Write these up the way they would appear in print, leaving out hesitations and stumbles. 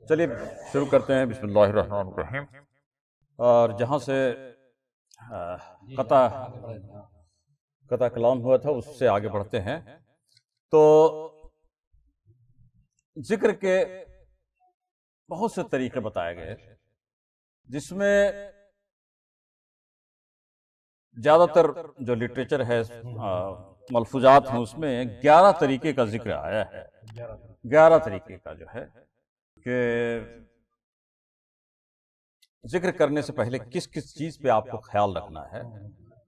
چلیے شروع کرتے ہیں بسم اللہ الرحمن الرحیم، اور جہاں سے قطع کلام ہوا تھا اس سے آگے بڑھتے ہیں۔ تو ذکر کے بہت سے طریقے بتائے گئے، جس میں زیادہ تر جو لٹریچر ہے، ملفوظات ہیں، اس میں 11 طریقے کا ذکر آیا ہے۔ 11 طریقے کا جو ہے کہ ذکر کرنے سے پہلے کس کس چیز پہ آپ کو خیال رکھنا ہے،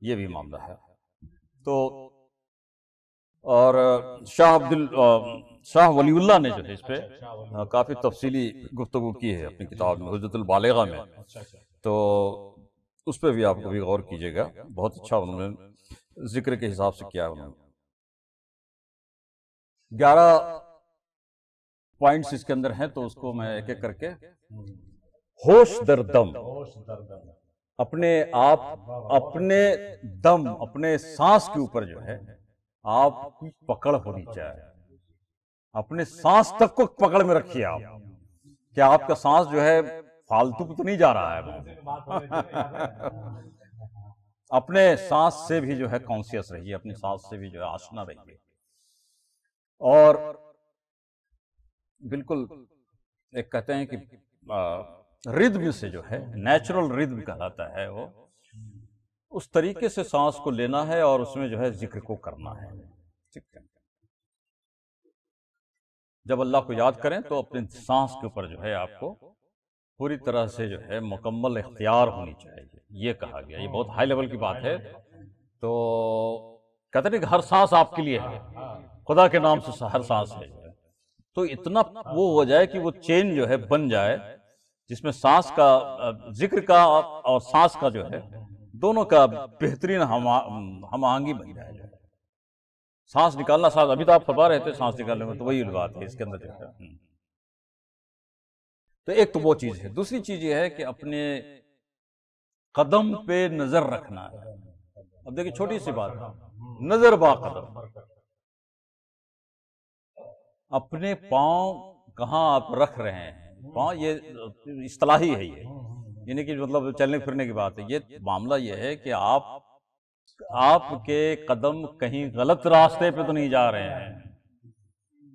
یہ بھی معاملہ ہے۔ تو اور شاہ ولی اللہ نے جو ہے اس پہ کافی تفصیلی گفتگو کی ہے اپنی کتاب میں حجت البالغہ میں، تو اس پہ بھی آپ کو بھی غور کیجیے گا۔ بہت اچھا انہوں نے ذکر کے حساب سے کیا انہوں نے۔ 11 پوائنٹس اس کے اندر ہیں، تو اس کو میں ایک ایک کر کے ہوش در دم، اپنے دم، اپنے سانس کے اوپر جو ہے آپ کی پکڑ ہونی چاہیے۔ اپنے سانس تک کو پکڑ میں رکھیے آپ، کہ آپ کا سانس جو ہے فالتو پہ تو نہیں جا رہا ہے۔ اپنے سانس سے بھی جو ہے کانشیس رہیے، اپنی سانس سے بھی جو ہے آشنا رہیے، اور بالکل ایک کہتے ہیں کہ ردم سے جو ہے، نیچرل ردم کہلاتا ہے وہ، اس طریقے سے سانس کو لینا ہے اور اس میں جو ہے ذکر کو کرنا ہے۔ جب اللہ کو یاد کریں تو اپنے سانس کے اوپر جو ہے آپ کو پوری طرح سے جو ہے مکمل اختیار ہونی چاہیے، یہ کہا گیا۔ یہ بہت ہائی لیول کی بات ہے۔ تو کہتے ہیں کہ ہر سانس آپ کے لیے ہے، خدا کے نام سے ہر سانس ہے، تو اتنا وہ ہو جائے کہ وہ چین جو ہے بن جائے، جس میں سانس کا ذکر کا اور سانس کا جو ہے دونوں کا بہترین ہم آہنگی بن جائے۔ جو ہے سانس نکالنا، سانس ابھی تو آپ فرما رہے تھے سانس نکالنے میں، تو وہی بات ہے اس کے اندر جو ہے۔ تو ایک تو وہ چیز ہے۔ دوسری چیز یہ ہے کہ اپنے قدم پہ نظر رکھنا ہے۔ اب دیکھیں چھوٹی سی بات ہے، نظر با قدم، اپنے پاؤں کہاں آپ رکھ رہے ہیں۔ پاؤں یہ اصطلاحی ہے، یہ یعنی کہ مطلب چلنے پھرنے کی بات ہے۔ یہ معاملہ یہ ہے کہ آپ کے قدم کہیں غلط راستے پہ تو نہیں جا رہے ہیں،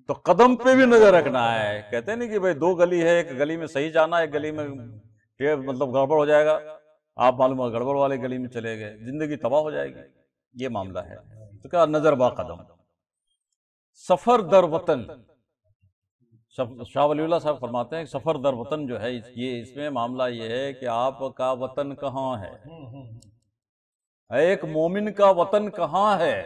تو قدم پہ بھی نظر رکھنا ہے۔ کہتے ہیں نہیں کہ بھئی 2 گلی ہے، ایک گلی میں صحیح جانا ہے، ایک گلی میں مطلب گڑبڑ ہو جائے گا، آپ معلوم ہے گڑبڑ والے گلی میں چلے گئے، زندگی تباہ ہو جائے گی۔ یہ معاملہ ہے۔ تو کیا نظر با قدم، سفر در وطن۔ شاہ ولی اللہ صاحب فرماتے ہیں کہ سفر در وطن جو ہے، یہ اس میں معاملہ یہ ہے کہ آپ کا وطن کہاں ہے، ایک مومن کا وطن کہاں ہے۔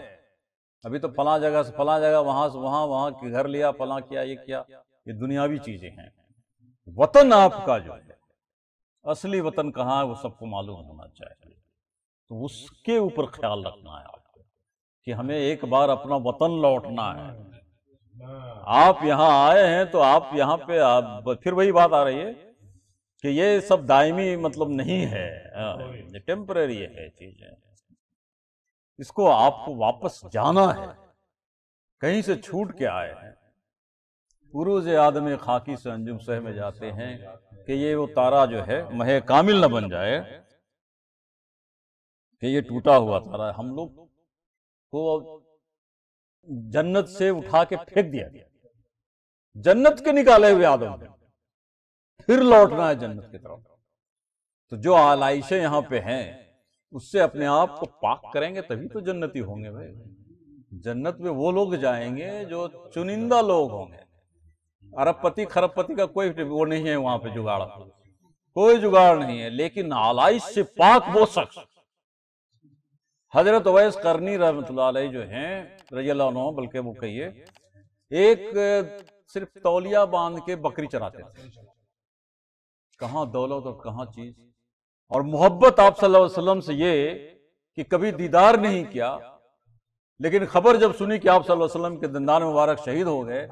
ابھی تو فلاں جگہ سے فلاں جگہ، وہاں سے وہاں گھر لیا، فلاں کیا، یہ کیا، یہ دنیاوی چیزیں ہیں۔ وطن آپ کا جو ہے، اصلی وطن کہاں ہے، وہ سب کو معلوم ہونا چاہیے۔ تو اس کے اوپر خیال رکھنا ہے آپ کو کہ ہمیں ایک بار اپنا وطن لوٹنا ہے۔ آپ یہاں آئے ہیں تو آپ یہاں پہ پھر وہی بات آ رہی ہے کہ یہ سب دائمی مطلب نہیں ہے، یہ ٹیمپریری ہے چیزیں۔ اس کو آپ کو واپس جانا ہے، کہیں سے چھوٹ کے آئے ہیں۔ عروج آدم خاکی سے انجم سہ میں جاتے ہیں کہ یہ وہ تارا جو ہے مہ کامل نہ بن جائے، کہ یہ ٹوٹا ہوا تارا ہے۔ ہم لوگ کو جنت سے اٹھا کے پھینک دیا گیا، جنت کے نکالے ہوئے آدم ہیں، پھر لوٹنا ہے جنت کی طرف۔ تو جو آلائشیں یہاں پہ ہیں، اس سے اپنے آپ کو پاک کریں گے تبھی تو جنتی ہوں گے۔ بھائی جنت میں وہ لوگ جائیں گے جو چنندہ لوگ ہوں گے۔ ارب پتی خرب پتی کا کوئی وہ نہیں ہے وہاں پہ جگاڑ، کوئی جگاڑ نہیں ہے، لیکن آلائش سے پاک وہ شخص۔ حضرت اویس قرنی رحمۃ اللہ علیہ جو ہیں رضی اللہ عنہ، بلکہ وہ کہیے ایک صرف تولیہ باندھ کے بکری چراتے تھے۔ کہاں دولت اور کہاں چیز، اور محبت آپ صلی اللہ علیہ وسلم سے یہ کہ کبھی دیدار نہیں کیا، لیکن خبر جب سنی کہ آپ صلی اللہ علیہ وسلم کے دندان مبارک شہید ہو گئے،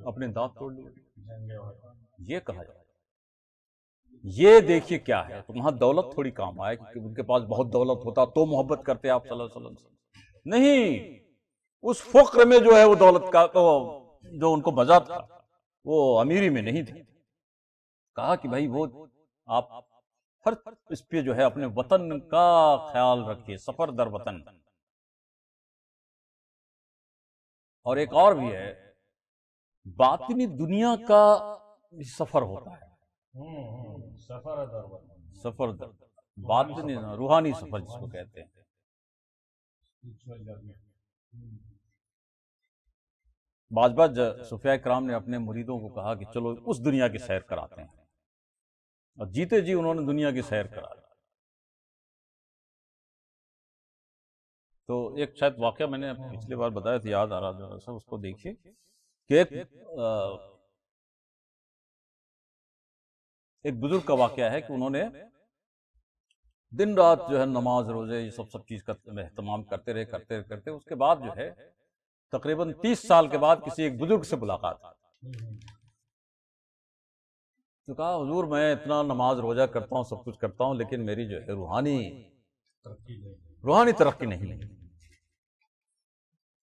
اپنے دانت توڑ لیے۔ یہ کہا جائے، یہ دیکھیے کیا ہے۔ تو وہاں دولت تھوڑی کام آئے کہ ان کے پاس بہت دولت ہوتا تو محبت کرتے آپ صلی اللہ علیہ وسلم سے، نہیں، اس فقر میں جو ہے وہ دولت کا جو ان کو مزہ تھا، وہ امیری میں نہیں تھی۔ کہا کہ بھائی وہ آپ ہر اس پہ جو ہے اپنے وطن کا خیال رکھیے، سفر در وطن. اور ایک اور بھی ہے، باطنی دنیا کا سفر ہوتا ہے، سفر در وطن، سفر در باطنی روحانی سفر جس کو کہتے ہیں. بعض صوفیاء کرام نے اپنے مریدوں کو کہا کہ چلو اس دنیا کی سیر کراتے ہیں، اور جیتے جی انہوں نے دنیا کی سیر کرا دی. تو ایک شاید واقعہ میں نے پچھلی بار بتایا تھا، یاد آ رہا تھا، اس کو دیکھیے کہ ایک بزرگ کا واقعہ ہے کہ انہوں نے دن رات جو ہے نماز روزے یہ سب چیز کا اہتمام کرتے رہے، اس کے بعد جو ہے تقریباً 30 سال کے بعد کسی ایک بزرگ سے ملاقات تو کہا حضور میں اتنا نماز روزہ کرتا ہوں، سب کچھ کرتا ہوں، لیکن میری جو ہے روحانی ترقی نہیں.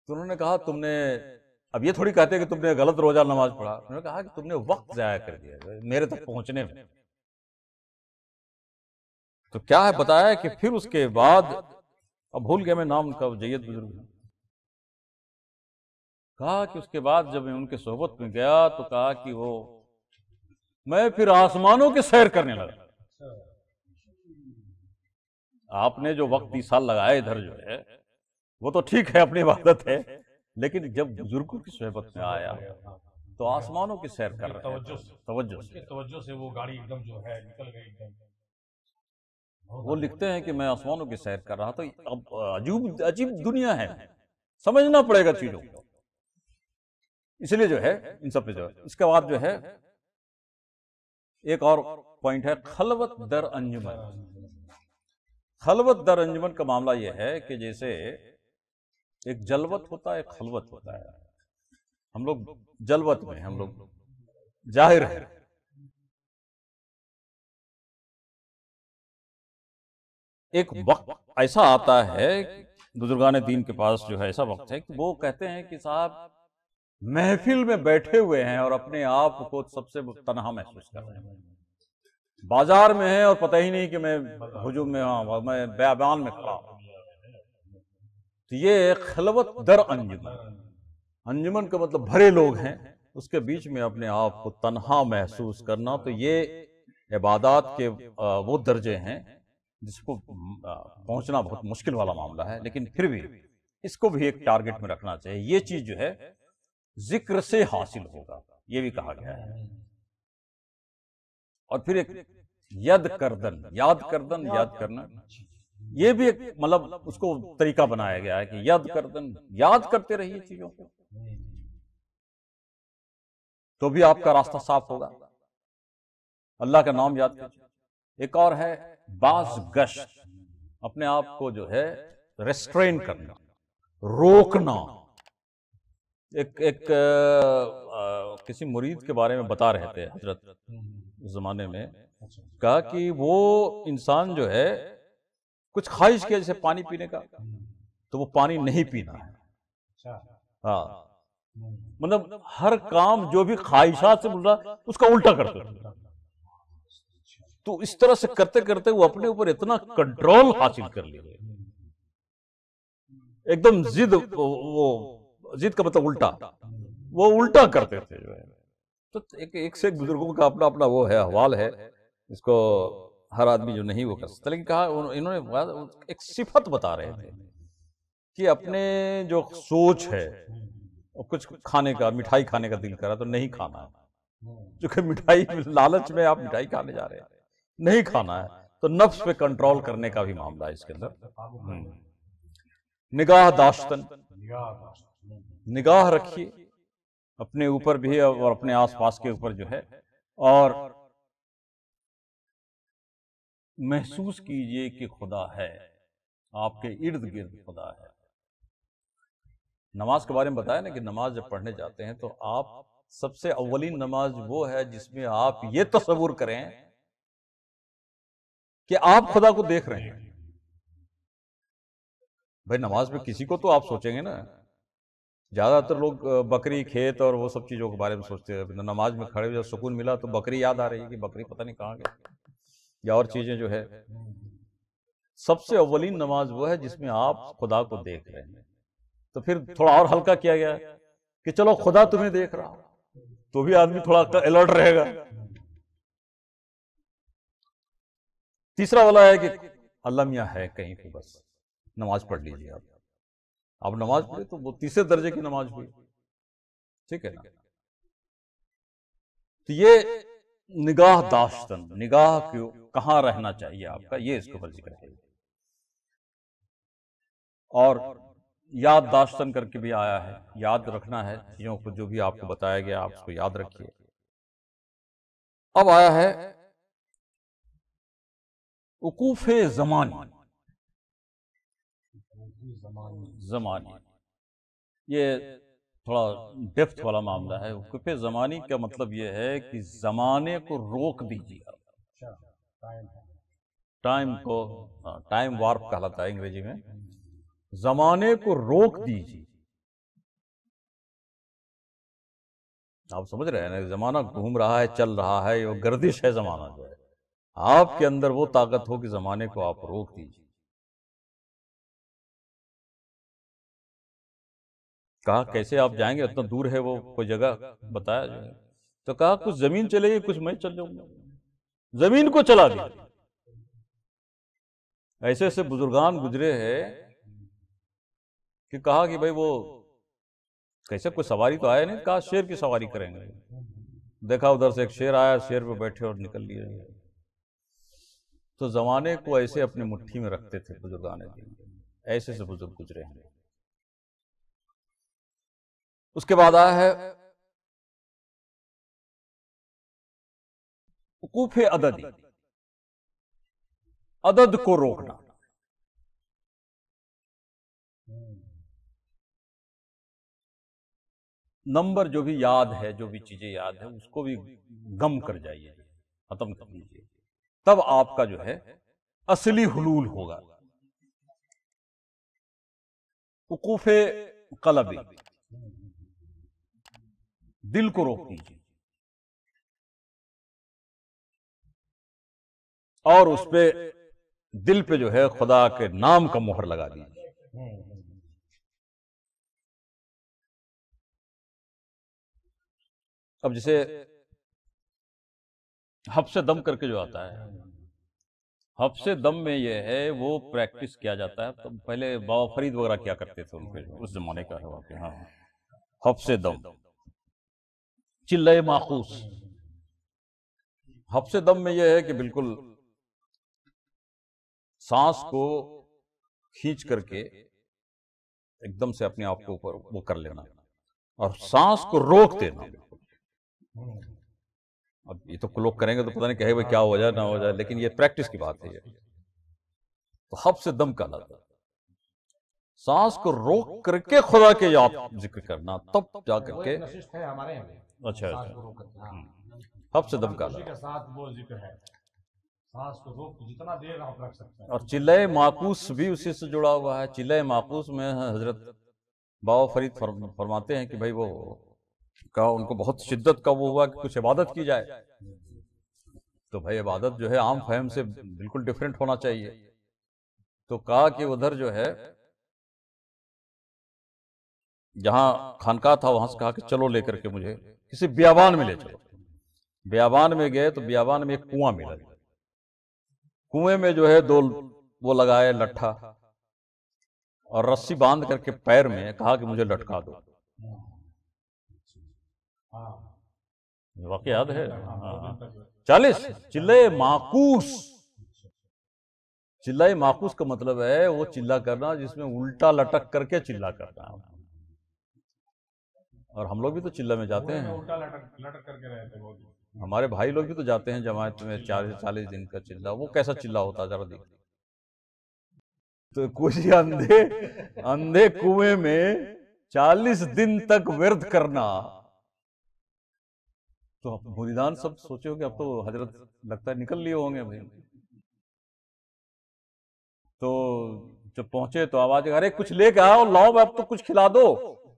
تو انہوں نے کہا تم نے، اب یہ تھوڑی کہتے کہ تم نے غلط روزہ نماز پڑھا، انہوں نے کہا کہ تم نے وقت ضائع کر دیا میرے تک پہنچنے میں. تو کیا ہے بتایا کہ پھر اس کے بعد، اب بھول گیا میں نام کا، جید بزرگ، کہا کہ اس کے بعد جب میں ان کے صحبت میں گیا تو کہا کہ میں پھر آسمانوں کے سیر کرنے لگا. آپ نے جو وقت 30 سال لگائے ادھر جو ہے وہ تو ٹھیک ہے، اپنی عبادت ہے، لیکن جب بزرگوں کی صحبت میں آیا تو آسمانوں کی سیر کر رہے ہیں، توجہ سے وہ گاڑی ایک دم جو ہے نکل گئی ایک دم. وہ لکھتے ہیں کہ میں آسمانوں کی سیر کر رہا، تو اب عجیب دنیا ہے، سمجھنا پڑے گا چیزوں کو. اس لیے جو ہے ان سب پہ جو ہے، اس کے بعد جو ہے ایک اور پوائنٹ ہے خلوت در انجمن. خلوت در انجمن کا معاملہ یہ ہے کہ جیسے ایک جلوت ہوتا ہے، ایک خلوت ہوتا ہے. ہم لوگ جلوت میں، ہم لوگ ظاہر ہے. ایک وقت ایسا آتا ہے بزرگان دین کے پاس جو ہے ایسا وقت ہے کہ وہ کہتے ہیں کہ صاحب محفل میں بیٹھے ہوئے ہیں اور اپنے آپ کو سب سے تنہا محسوس کر رہے ہیں، بازار میں ہیں اور پتہ ہی نہیں کہ میں ہجوم میں ہوں، میں بیابان میں کھڑا ہوں. تو یہ خلوت در انجمن، انجمن کا مطلب بھرے لوگ ہیں، اس کے بیچ میں اپنے آپ کو تنہا محسوس کرنا. تو یہ عبادات کے وہ درجے ہیں جس کو پہنچنا بہت مشکل والا معاملہ ہے، لیکن پھر بھی اس کو بھی ایک ٹارگٹ میں رکھنا چاہیے. یہ چیز جو ہے ذکر سے حاصل ہوگا، یہ بھی کہا گیا ہے. اور پھر ایک یاد کردن، یاد کرنا، یہ بھی ایک مطلب اس کو طریقہ بنایا گیا ہے کہ یاد کردن، یاد کرتے رہیے چیزوں کو، تو بھی آپ کا راستہ صاف ہوگا. اللہ کا نام یاد کیجیے. ایک اور ہے باز گشت، اپنے آپ کو جو ہے ریسٹرین کرنا، روکنا. ایک کسی مرید کے بارے میں بتا رہے تھے حضرت اس زمانے میں، کہا کہ وہ انسان جو ہے کچھ خواہش کیا جیسے پانی پینے کا، تو وہ پانی نہیں پینا ہے. ہاں، مطلب ہر کام جو بھی خواہشات سے مل رہا اس کا الٹا کرتے تھے. تو اس طرح سے کرتے کرتے وہ اپنے اوپر اتنا کنٹرول حاصل کر لیے، ایک دم ضد کا مطلب الٹا، وہ الٹا کرتے تھے جو ہے. تو ایک سے ایک بزرگوں کا اپنا اپنا وہ ہے، احوال ہے، اس کو ہر آدمی جو نہیں وہ کر سکتا. لیکن کہا انہوں نے ایک صفت بتا رہے تھے کہ اپنے جو سوچ ہے، کچھ کھانے کا، مٹھائی کھانے کا دل کرا تو نہیں کھانا ہے، چونکہ مٹھائی لالچ میں آپ مٹھائی کھانے جا رہے ہیں، نہیں کھانا ہے. تو نفس پہ کنٹرول کرنے کا بھی معاملہ ہے اس کے اندر. نگاہ داشتن، نگاہ رکھیے اپنے اوپر بھی اور اپنے آس پاس کے اوپر جو ہے، اور محسوس کیجئے کہ خدا ہے، آپ کے ارد گرد خدا ہے. نماز کے بارے میں بتایا نا کہ نماز جب پڑھنے جاتے ہیں تو آپ سب سے اولین نماز وہ ہے جس میں آپ یہ تصور کریں کہ آپ خدا کو دیکھ رہے ہیں. بھائی نماز میں کسی کو تو آپ سوچیں گے نا، زیادہ تر لوگ بکری کھیت اور وہ سب چیزوں کے بارے میں سوچتے ہیں، نماز میں کھڑے ہوئے سکون ملا تو بکری یاد آ رہی ہے کہ بکری پتہ نہیں کہاں گئی، یا اور چیزیں جو ہے۔ سب سے اولین نماز وہ ہے جس میں آپ خدا کو دیکھ رہے ہیں، تو پھر تھوڑا اور ہلکا کیا گیا ہے کہ چلو خدا تمہیں دیکھ رہا تو بھی آدمی تھوڑا الرٹ رہے گا۔ تیسرا والا ہے کہ اللہ میاں ہے کہیں پہ، بس نماز پڑھ لیجیے آپ نماز پڑھے تو وہ تیسرے درجے کی نماز ہوئی، ٹھیک ہے نا؟ تو یہ نگاہ داشتن، نگاہ کہاں رہنا چاہیے آپ کا، یہ اس کے اوپر ذکر ہے۔ اور یاد داشتن کر کے بھی آیا ہے، یاد رکھنا ہے چیزوں کو، جو بھی آپ کو بتایا گیا آپ اس کو یاد رکھیے۔ اب آیا ہے وقوف زمانی، زمانی یہ تھوڑا ڈیپتھ والا معاملہ ہے۔ وقوف زمانی کا مطلب یہ ہے کہ زمانے کو روک دیجیے آپ، ٹائم کو، ٹائم وارپ کہلاتا ہے انگریزی میں، زمانے کو روک دیجیے۔ آپ سمجھ رہے ہیں نا، زمانہ گھوم رہا ہے، چل رہا ہے، وہ گردش ہے زمانہ جو ہے، آپ کے اندر وہ طاقت ہو کہ زمانے کو آپ روک دیجیے۔ کہا کیسے آپ جائیں گے، اتنا دور ہے وہ کوئی جگہ بتایا جو ہے، تو کہا کچھ زمین چلے گی، کچھ میں چل جاؤں گا، زمین کو چلا دیا۔ ایسے ایسے بزرگان گزرے ہیں کہ کہا کہ بھائی وہ کیسے، کوئی سواری تو آیا نہیں، کہا شیر کی سواری کریں گے، دیکھا ادھر سے ایک شیر آیا، شیر پہ بیٹھے اور نکل لیے۔ تو زمانے کو ایسے اپنے مٹھی میں رکھتے تھے بزرگان دین، ایسے سے بزرگ گزرے ہیں۔ اس کے بعد آیا ہے وقوف عددی، عدد کو روکنا۔ نمبر جو بھی یاد ہے، جو بھی چیزیں یاد ہے، اس کو بھی گم کر جائیے، ختم کر دیجیے، تب آپ کا جو ہے اصلی حلول ہوگا۔ وقوف قلبی، دل کو روک دیجیے اور اس پہ، دل پہ جو ہے خدا کے نام کا مہر لگا دیجیے۔ اب جسے حبس دم کر کے جو آتا ہے، حبس دم میں یہ ہے وہ پریکٹس کیا جاتا ہے، تو پہلے بابا فرید وغیرہ کیا کرتے تھے، ان کے اس زمانے کا ہے واقعہ۔ ہاں، حبس دم، چلہ ماخوذ۔ حبس دم میں یہ ہے کہ بالکل سانس کو کھینچ کر کے ایک دم سے اپنے آپ کو اوپر وہ کر لینا اور سانس کو روک دینا۔ اب یہ تو لوگ کریں گے تو پتہ نہیں کہے بھائی کیا ہو جائے نہ ہو جائے، لیکن یہ پریکٹس کی بات ہے۔ یہ تو حبس دم کہلاتا ہے، سانس کو روک کر کے خدا کے یاد ذکر کرنا، تب جا کر کے۔ اچھا اچھا، حبس دم کہلاتا ہے۔ سانس کو روک جتنا دیر آپ رکھ سکتے ہیں۔ اور چلہ ماقوس بھی اسی سے جڑا ہوا ہے۔ چلہ ماقوس میں حضرت بابا فرید فرماتے ہیں کہ بھائی وہ کہا ان کو بہت شدت کا وہ ہوا کہ کچھ عبادت کی جائے، تو بھائی عبادت جو ہے عام فہم سے بالکل ڈیفرنٹ ہونا چاہیے، تو کہا کہ ادھر جو ہے جہاں خانقاہ تھا وہاں سے کہا کہ چلو لے کر کے مجھے کسی بیابان میں لے چلو۔ بیابان میں گئے تو بیابان میں ایک کنواں ملا، کنویں میں جو ہے دو وہ لگائے لٹھا اور رسی باندھ کر کے پیر میں، کہا کہ مجھے لٹکا دو۔ واقع یاد ہے؟ 40 چلہ ماقوس۔ چلہ ماقوس کا مطلب ہے وہ چلہ کرنا جس میں الٹا لٹک کر کے چلہ کرنا۔ اور ہم لوگ بھی تو چلہ میں جاتے ہیں، الٹا لٹک کر کے رہتے ہیں، ہمارے بھائی لوگ بھی تو جاتے ہیں جماعت میں، 40 دن کا چلہ، وہ کیسا چلہ ہوتا ہے ذرا دیکھ۔ تو کچھ اندھے کنویں میں 40 دن تک ورد کرنا، تو مریدان سب سوچے ہو کہ اب تو حضرت لگتا ہے نکل لیے ہوں گے بھائی۔ تو جب پہنچے تو آواز ارے کچھ لے کے آؤ، لاؤ اب تو کچھ کھلا دو۔